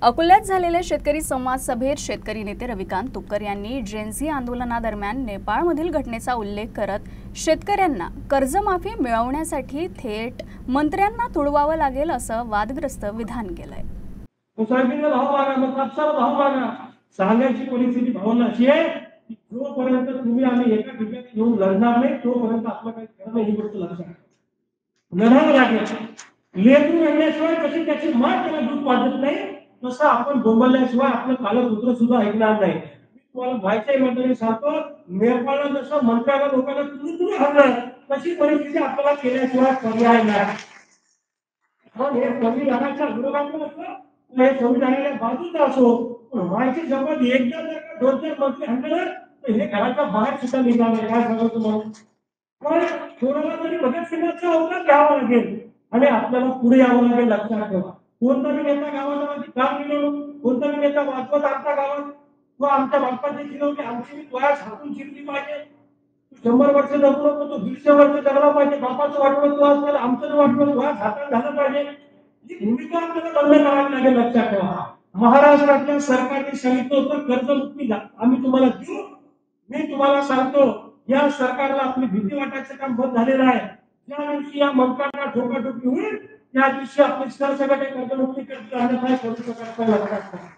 अकोल्यात झालेल्या शेतकरी संवाद सभेत शेतकरी नेते रविकांत तुपकर यांनी जेनझी आंदोलनादरम्यान नेपाळमधील घटनेचा उल्लेख करत शेतकऱ्यांना कर्जमाफी मिळवण्यासाठी थेट मंत्र्यांना तुडवावं लागेल असं वादग्रस्त विधान केलंय। सोयाबीनला भाव मागा, मग कापसाला भाव मागा, सांगण्याची परिस्थिती भावना अशी आहे की जोपर्यंत तुम्ही आम्ही एका ठिकाणी येऊन लढणार नाही तोपर्यंत आपलं काही खरं नाही, ही गोष्ट लक्षात लढावं लागेल। लेकरू आणल्याशिवाय कशी त्याची मात त्याला दूध पाजत नाही तसं आपण बोंबलल्याशिवाय आपलं कालसूत्र सुद्धा ऐकणार नाही। मी तुम्हाला माहिती मंडळी सांगतो, नेपाळला जसं मंत्र्याला लोकांना तुम्ही हरलं तशी परिस्थिती आपल्याला केल्याशिवाय पर्याय नाही। पण हे संविधानाच्या विरोधात असलं हे संविधानाच्या बाजूला असो, पण व्हायची शपथ एकदा जर का 2-4 मंत्री हरले तर हे घराच्या बाहेर सुद्धा निघणार नाही। काय सांगतो तुम्हाला, पण कोणाला तरी भगतसिंगाचा अवतार घ्यावा लागेल आणि आपल्याला पुढे यावं लागेल। लक्षात ठेवा, कोणताही नेता गावामध्ये काम केलं, कोणताही नेता वाचवत आमच्या गावात व आमच्या बापाची जिरवली आमची वयास हातून शिरली पाहिजे। 100 वर्ष जगलो नको, तो 150 वर्ष जगला पाहिजे। बापाचं वाटवत असलं आमचं वाटवत वयास हातात झालं पाहिजे। ही भूमिका आपल्याला बंद करावी लागेल। लक्षात ठेवा, महाराष्ट्रातल्या सरकारने सांगितलं होतं कर्जमुक्ती आम्ही तुम्हाला देऊ। मी तुम्हाला सांगतो या सरकारला आपली भीती वाटायचं काम बंद झालेलं आहे। ज्या दिवशी या मंत्र्यांना ठोकाठोकी होईल त्या दिवशी आपली सरसकट कर्जमुक्ती करतील, अन्यथा करू शकत नाही।